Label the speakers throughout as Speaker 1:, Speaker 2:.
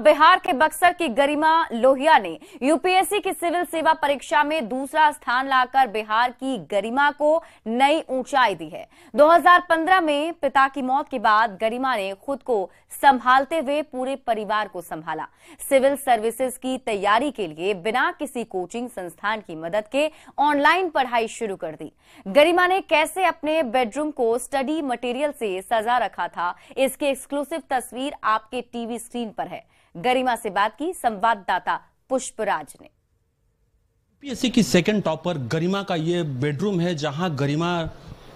Speaker 1: बिहार के बक्सर की गरिमा लोहिया ने यूपीएससी की सिविल सेवा परीक्षा में दूसरा स्थान लाकर बिहार की गरिमा को नई ऊंचाई दी है। 2015 में पिता की मौत के बाद गरिमा ने खुद को संभालते हुए पूरे परिवार को संभाला। सिविल सर्विसेज की तैयारी के लिए बिना किसी कोचिंग संस्थान की मदद के ऑनलाइन पढ़ाई शुरू कर दी। गरिमा ने कैसे अपने बेडरूम को स्टडी मटेरियल से सजा रखा था, इसकी एक्सक्लूसिव तस्वीर आपके टीवी स्क्रीन पर है। गरिमा से बात की संवाददाता पुष्पराज ने।
Speaker 2: यूपीएससी की सेकंड टॉपर गरिमा का ये बेडरूम है, जहां गरिमा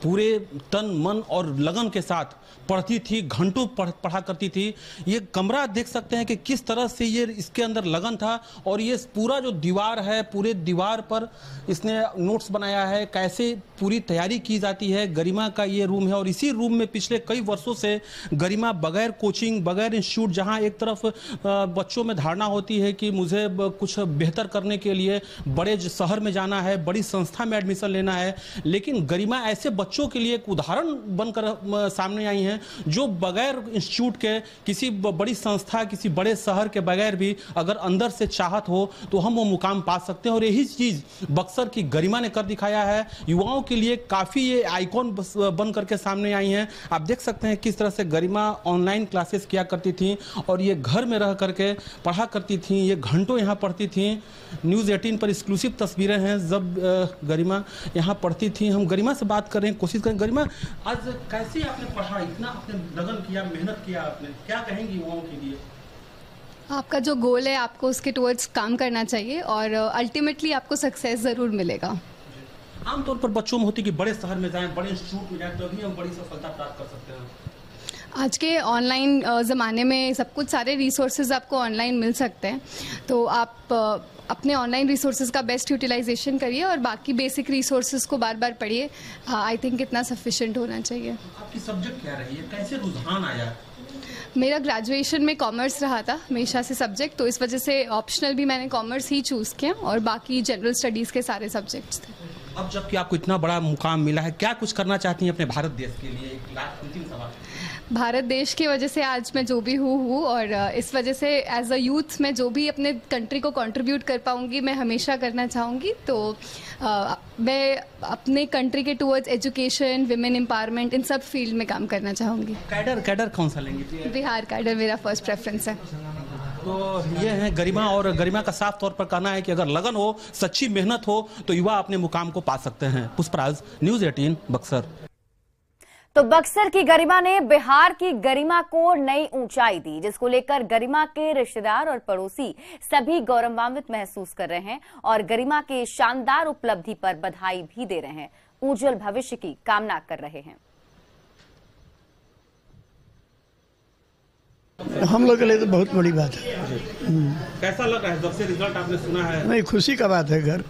Speaker 2: पूरे तन मन और लगन के साथ पढ़ती थी, घंटों पढ़ा करती थी। ये कमरा देख सकते हैं कि किस तरह से ये इसके अंदर लगन था, और ये पूरा जो दीवार है, पूरे दीवार पर इसने नोट्स बनाया है, कैसे पूरी तैयारी की जाती है। गरिमा का ये रूम है, और इसी रूम में पिछले कई वर्षों से गरिमा बगैर कोचिंग, बगैर इंस्टीट्यूट, जहां एक तरफ बच्चों में धारणा होती है कि मुझे कुछ बेहतर करने के लिए बड़े शहर में जाना है, बड़ी संस्था में एडमिशन लेना है, लेकिन गरिमा ऐसे बच्चों के लिए एक उदाहरण बनकर सामने आई हैं जो बगैर इंस्टीट्यूट के, किसी बड़ी संस्था, किसी बड़े शहर के बगैर भी अगर अंदर से चाहत हो तो हम वो मुकाम पा सकते हैं। और यही चीज बक्सर की गरिमा ने कर दिखाया है। युवाओं के लिए काफी ये आइकॉन बन करके सामने आई हैं। आप देख सकते हैं किस तरह से गरिमा ऑनलाइन क्लासेस किया करती थी, और ये घर में रह करके पढ़ा करती थी, ये घंटों यहाँ पढ़ती थी। न्यूज़ 18 पर एक्सक्लूसिव तस्वीरें हैं जब गरिमा यहाँ पढ़ती थी। हम गरिमा से बात कर रहे हैं, कोशिश करें। गरिमा, आज कैसे आपने पढ़ा, इतना आपने लगन किया, मेहनत किया, आपने क्या कहेंगी युवाओं के लिए?
Speaker 3: आपका जो गोल है, आपको उसके टुवर्ड्स काम करना चाहिए, और अल्टीमेटली आपको सक्सेस ज़रूर मिलेगा।
Speaker 2: आमतौर पर बच्चों में होती कि बड़े शहर में जाएं, बड़े इंस्टीट्यूट में जाएं, तभी हम बड़ी सफलता प्राप्त कर सकते हैं।
Speaker 3: आज के ऑनलाइन ज़माने में सब कुछ, सारे रिसोर्सेज आपको ऑनलाइन मिल सकते हैं, तो आप अपने ऑनलाइन रिसोर्सेज का बेस्ट यूटिलाइजेशन करिए, और बाकी बेसिक रिसोर्सेज को बार बार पढ़िए। आई थिंक इतना सफिशिएंट होना चाहिए।
Speaker 2: आपकी सब्जेक्ट क्या रही है, कैसे रुझान आया?
Speaker 3: मेरा ग्रेजुएशन में कॉमर्स रहा था हमेशा से सब्जेक्ट, तो इस वजह से ऑप्शनल भी मैंने कॉमर्स ही चूज़ किया, और बाकी जनरल स्टडीज़ के सारे सब्जेक्ट्स थे।
Speaker 2: अब जबकि आपको इतना बड़ा मुकाम मिला है, क्या कुछ करना चाहती हैं अपने भारत देश के लिए? एक लास्ट अंतिम सवाल।
Speaker 3: भारत देश की वजह से आज मैं जो भी हूँ, और इस वजह से एज अ यूथ मैं जो भी अपने कंट्री को कंट्रीब्यूट कर पाऊँगी, मैं हमेशा करना चाहूँगी। तो मैं अपने कंट्री के टुवर्ड्स एजुकेशन, विमेन एम्पावरमेंट, इन सब फील्ड में काम करना चाहूँगी।
Speaker 2: कैडर कौन सा लेंगे?
Speaker 3: बिहार कैडर मेरा फर्स्ट प्रेफरेंस है।
Speaker 2: तो ये है गरिमा, और गरिमा का साफ तौर पर कहना है कि अगर लगन हो, सच्ची मेहनत हो, तो युवा अपने मुकाम को पा सकते हैं। पुष्पराज, न्यूज़ 18 बक्सर।
Speaker 1: तो बक्सर की गरिमा ने बिहार की गरिमा को नई ऊंचाई दी, जिसको लेकर गरिमा के रिश्तेदार और पड़ोसी सभी गौरवान्वित महसूस कर रहे हैं और गरिमा के शानदार उपलब्धि पर बधाई भी दे रहे हैं, उज्जवल भविष्य की कामना कर रहे हैं।
Speaker 4: हम लोग के लिए तो बहुत बड़ी बात है।
Speaker 2: कैसा लग रहा है जब से रिजल्ट आपने सुना है?
Speaker 4: नहीं, खुशी का बात है। घर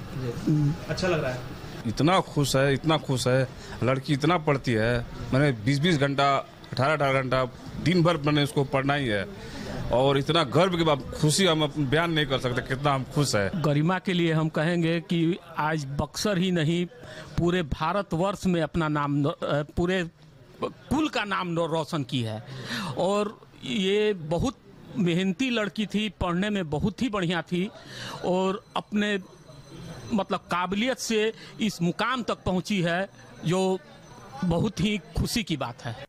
Speaker 2: अच्छा लग रहा है?
Speaker 5: इतना खुश है, इतना खुश है। लड़की इतना पढ़ती है, मैंने 20-20 घंटा, 18-18 घंटा दिन भर मैंने उसको पढ़ना ही है, और इतना गर्व की बात, खुशी हम बयान नहीं कर सकते कितना हम खुश है।
Speaker 6: गरिमा के लिए हम कहेंगे कि आज बक्सर ही नहीं, पूरे भारतवर्ष में अपना नाम, पूरे कुल का नाम रोशन की है। और ये बहुत मेहनती लड़की थी, पढ़ने में बहुत ही बढ़िया थी, और अपने मतलब काबिलियत से इस मुकाम तक पहुंची है, जो बहुत ही खुशी की बात है।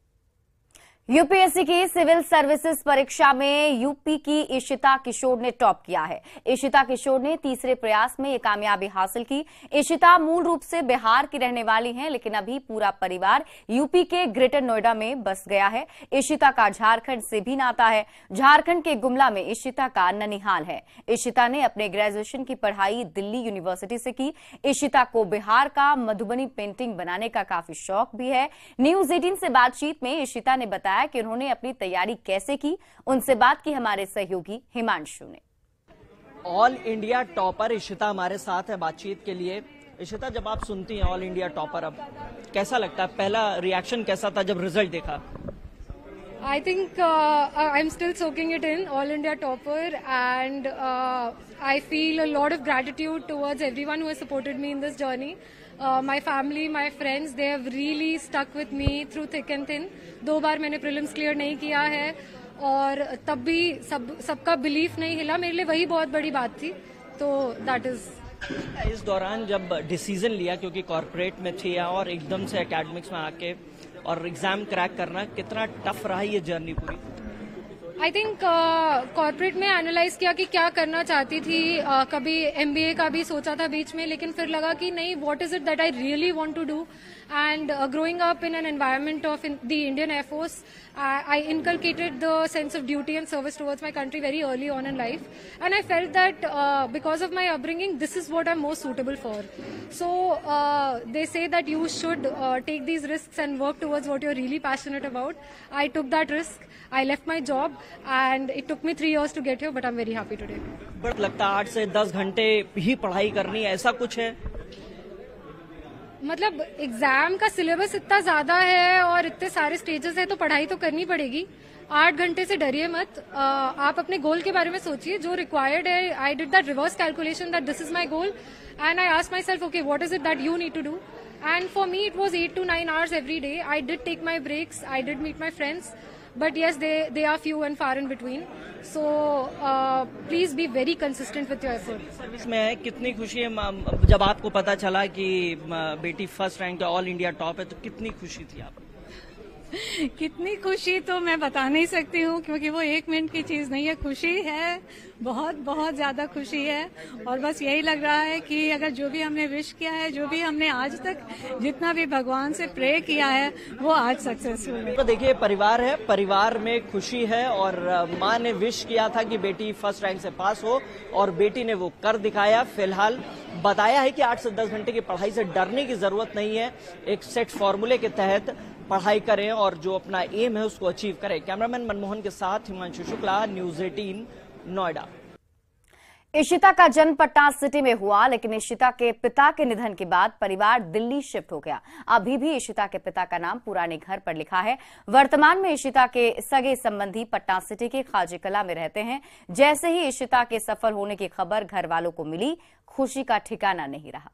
Speaker 1: यूपीएससी की सिविल सर्विसेज परीक्षा में यूपी की इशिता किशोर ने टॉप किया है। इशिता किशोर ने तीसरे प्रयास में ये कामयाबी हासिल की। इशिता मूल रूप से बिहार की रहने वाली हैं, लेकिन अभी पूरा परिवार यूपी के ग्रेटर नोएडा में बस गया है। इशिता का झारखंड से भी नाता है। झारखंड के गुमला में इशिता का ननिहाल है। इशिता ने अपने ग्रेजुएशन की पढ़ाई दिल्ली यूनिवर्सिटी से की। इशिता को बिहार का मधुबनी पेंटिंग बनाने का काफी शौक भी है। न्यूज़ 18 से बातचीत में इशिता ने बताया कि उन्होंने अपनी तैयारी कैसे की। उनसे बात की हमारे सहयोगी हिमांशु ने।
Speaker 7: ऑल इंडिया टॉपर इशिता हमारे साथ है बातचीत के लिए। इशिता, जब आप सुनती हैं ऑल इंडिया टॉपर, अब कैसा लगता है? पहला रिएक्शन कैसा था जब रिजल्ट देखा?
Speaker 8: I think I'm still soaking it in, all India topper, and I feel a lot of gratitude towards everyone who has supported me in this journey. My family, my friends, they have really stuck with me through thick and thin. 2 बार मैंने prelims clear नहीं किया है, और तब भी सबका belief नहीं हिला, मेरे लिए वही बहुत बड़ी बात थी। तो दैट इज।
Speaker 7: इस दौरान जब डिसीजन लिया, क्योंकि कॉर्पोरेट में थी और एकदम से एकेडमिक्स में आके और एग्जाम क्रैक करना, कितना टफ रहा ये जर्नी पूरी?
Speaker 8: आई थिंक कॉर्पोरेट में एनालाइज किया कि क्या करना चाहती थी, कभी MBA का भी सोचा था बीच में, लेकिन फिर लगा कि नहीं, what is it that I really want to do. And growing up in an environment of the Indian Air Force, I inculcated the sense of duty and service towards my country very early on in life, and I felt that because of my upbringing, this is what I'm most suitable for. So they say that you should take these risks and work towards what you're really passionate about. I took that risk. I left my job and it took me 3 years to get here, but I'm very happy today.
Speaker 7: But लगता है 8 से 10 घंटे ही पढ़ाई करनी है, ऐसा कुछ है?
Speaker 8: मतलब एग्जाम का सिलेबस इतना ज्यादा है और इतने सारे स्टेजेस है, तो पढ़ाई तो करनी पड़ेगी। 8 घंटे से डरिए मत, आप अपने गोल के बारे में सोचिए जो रिक्वायर्ड है। I did that reverse calculation that this is my goal and I asked myself, okay what is it that you need to do, and for me it was 8 to 9 hours every day. I did take my breaks, I did meet my friends, but yes, they are few and far in between. So please be very consistent with your effort.
Speaker 7: Service में है, कितनी खुशी है जब आपको पता चला कि बेटी first rank all India top है, तो कितनी खुशी थी आप?
Speaker 9: कितनी खुशी तो मैं बता नहीं सकती हूँ, क्योंकि वो 1 मिनट की चीज नहीं है। खुशी है, बहुत बहुत ज्यादा खुशी है, और बस यही लग रहा है कि अगर जो भी हमने विश किया है, जो भी हमने आज तक जितना भी भगवान से प्रे किया है, वो आज सक्सेसफुल है।
Speaker 7: तो देखिए, परिवार है, परिवार में खुशी है, और माँ ने विश किया था कि बेटी फर्स्ट रैंक से पास हो, और बेटी ने वो कर दिखाया। फिलहाल बताया है कि 8 से 10 घंटे की पढ़ाई से डरने की जरूरत नहीं है, एक सेट फॉर्मूले के तहत पढ़ाई करें और जो अपना एम है उसको अचीव करें। कैमरामैन मनमोहन के साथ हिमांशु शुक्ला, न्यूज 18, नोएडा।
Speaker 1: इशिता का जन्म पटना सिटी में हुआ, लेकिन इशिता के पिता के निधन के बाद परिवार दिल्ली शिफ्ट हो गया। अभी भी इशिता के पिता का नाम पुराने घर पर लिखा है। वर्तमान में इशिता के सगे संबंधी पटना सिटी के खाजी कला में रहते हैं। जैसे ही इशिता के सफल होने की खबर घर वालों को मिली, खुशी का ठिकाना नहीं रहा।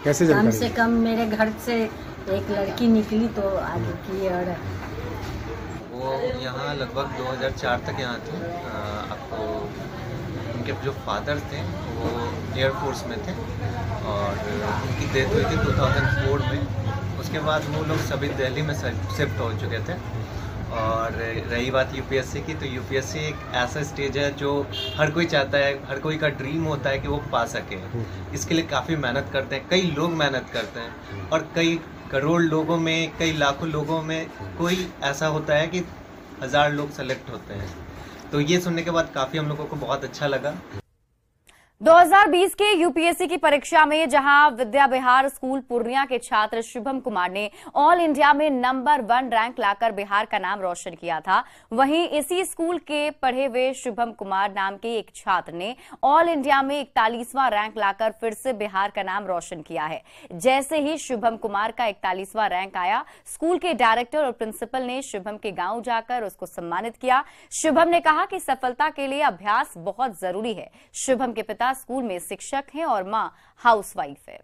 Speaker 10: कैसे कम से कम मेरे घर से एक लड़की निकली तो आगे की, और
Speaker 11: वो यहाँ लगभग 2004 तक यहाँ थे। आपको उनके जो फादर थे वो एयरफोर्स में थे, और उनकी डेथ हुई थी 2004 में। उसके बाद वो लोग सभी दिल्ली में शिफ्ट हो चुके थे। और रही बात यूपीएससी की, तो यूपीएससी एक ऐसा स्टेज है जो हर कोई चाहता है, हर कोई का ड्रीम होता है कि वो पा सके। इसके लिए काफ़ी मेहनत करते हैं, कई लोग मेहनत करते हैं, और कई करोड़ लोगों में, कई लाखों लोगों में कोई ऐसा होता है कि 1000 लोग सेलेक्ट होते हैं। तो ये सुनने के बाद काफ़ी हम लोगों को बहुत अच्छा लगा।
Speaker 1: 2020 के यूपीएससी की परीक्षा में जहां विद्या विहार स्कूल पूर्णिया के छात्र शुभम कुमार ने ऑल इंडिया में नंबर 1 रैंक लाकर बिहार का नाम रोशन किया था, वहीं इसी स्कूल के पढ़े हुए शुभम कुमार नाम के एक छात्र ने ऑल इंडिया में 41वां रैंक लाकर फिर से बिहार का नाम रोशन किया है। जैसे ही शुभम कुमार का 41वां रैंक आया, स्कूल के डायरेक्टर और प्रिंसिपल ने शुभम के गांव जाकर उसको सम्मानित किया। शुभम ने कहा कि सफलता के लिए अभ्यास बहुत जरूरी है। शुभम के पिता स्कूल में शिक्षक हैं और मां हाउसवाइफ है।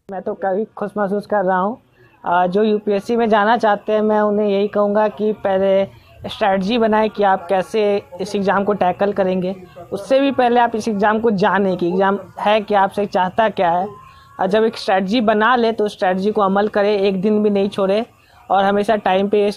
Speaker 12: मैं तो काफी खुश महसूस कर रहा हूं। जो यूपीएससी में जाना चाहते हैं, मैं उन्हें यही कहूंगा कि पहले स्ट्रैटेजी बनाएं कि आप कैसे इस एग्ज़ाम को टैकल करेंगे। उससे भी पहले आप इस एग्ज़ाम को जानें कि एग्ज़ाम है क्या, आपसे चाहता क्या है। और जब एक स्ट्रैटेजी बना ले तो स्ट्रैटेजी को अमल करें, एक दिन भी नहीं छोड़े, और हमेशा टाइम पे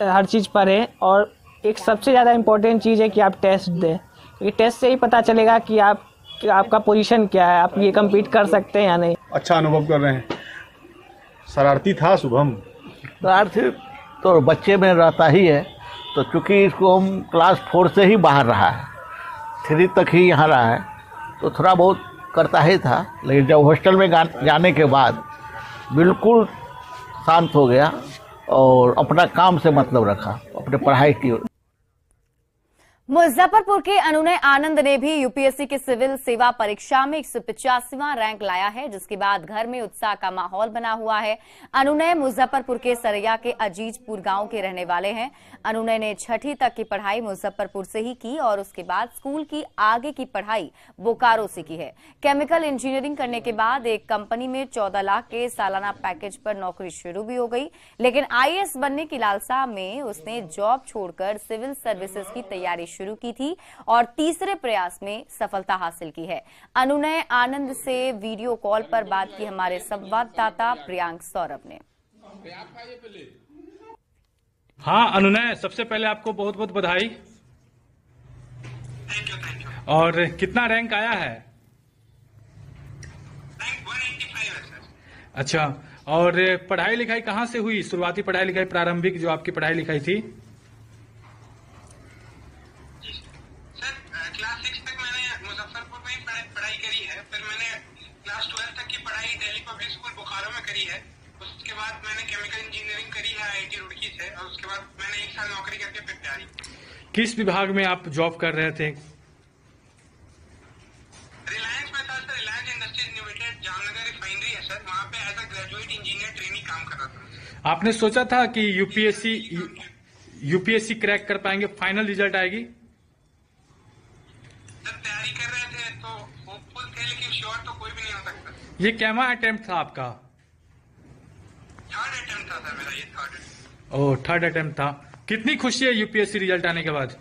Speaker 12: हर चीज़ पढ़ें। और एक सबसे ज़्यादा इम्पोर्टेंट चीज़ है कि आप टेस्ट दें, क्योंकि टेस्ट से ही पता चलेगा कि आपका पोजीशन क्या है, आप ये कम्पीट कर सकते हैं या नहीं।
Speaker 13: अच्छा अनुभव कर रहे हैं। शरारती था शुभम?
Speaker 14: शरारती तो बच्चे में रहता ही है, तो चूँकि इसको हम क्लास 4 से ही बाहर रहा है, 3 तक ही यहाँ रहा है, तो थोड़ा बहुत करता ही था। लेकिन जब हॉस्टल में जाने के बाद बिल्कुल शांत हो गया और अपना काम से मतलब रखा, अपने पढ़ाई की।
Speaker 1: मुजफ्फरपुर के अनुनय आनंद ने भी यूपीएससी की सिविल सेवा परीक्षा में 185वां रैंक लाया है, जिसके बाद घर में उत्साह का माहौल बना हुआ है। अनुनय मुजफ्फरपुर के सरैया के अजीजपुर गांव के रहने वाले हैं। अनुनय ने 6ठी तक की पढ़ाई मुजफ्फरपुर से ही की और उसके बाद स्कूल की आगे की पढ़ाई बोकारो से की है। केमिकल इंजीनियरिंग करने के बाद एक कंपनी में 14 लाख के सालाना पैकेज पर नौकरी शुरू भी हो गई, लेकिन आईएएस बनने की लालसा में उसने जॉब छोड़कर सिविल सर्विसेज की तैयारी शुरू की थी और तीसरे प्रयास में सफलता हासिल की है। अनुनय आनंद से वीडियो कॉल पर बात की हमारे संवाददाता प्रियांक सौरभ ने।
Speaker 15: हाँ अनुनय, सबसे पहले आपको बहुत बहुत बधाई। और कितना रैंक आया है?
Speaker 16: रैंक 185 है सर।
Speaker 15: अच्छा, और पढ़ाई लिखाई कहाँ से हुई? शुरुआती पढ़ाई लिखाई प्रारंभिक जो आपकी पढ़ाई लिखाई थी?
Speaker 16: सर क्लास 6 तक मैंने मुजफ्फरपुर में ही पढ़ाई करी है। फिर मैंने क्लास 12 तक की पढ़ाई दिल्ली पब्लिक स्कूल बोकारो में करी है। उसके बाद मैंने केमिकल इंजीनियरिंग करी है IIT रुड़की से, और उसके बाद मैंने 1 साल नौकरी करके फिर तैयारी।
Speaker 15: किस विभाग में आप जॉब कर रहे थे?
Speaker 16: रिलायंस में था sir, Reliance Industries Limited Jamnagar refinery है सर, वहाँ पे as a graduate engineer trainee काम कर रहा था।
Speaker 15: आपने सोचा था कि यूपीएससी क्रैक कर पाएंगे, फाइनल रिजल्ट आएगी?
Speaker 16: जब तैयारी कर रहे थे तो होपफुल थे, लेकिन श्योर तो कोई भी नहीं हो सकता।
Speaker 15: ये कैमा अटेम्प्ट था आपका?
Speaker 16: थर्ड अटेम्प्ट था सर मेरा, ये थर्ड।
Speaker 15: ओह, थर्ड अटेम्प्ट था। कितनी खुशी है यूपीएससी रिजल्ट आने के बाद?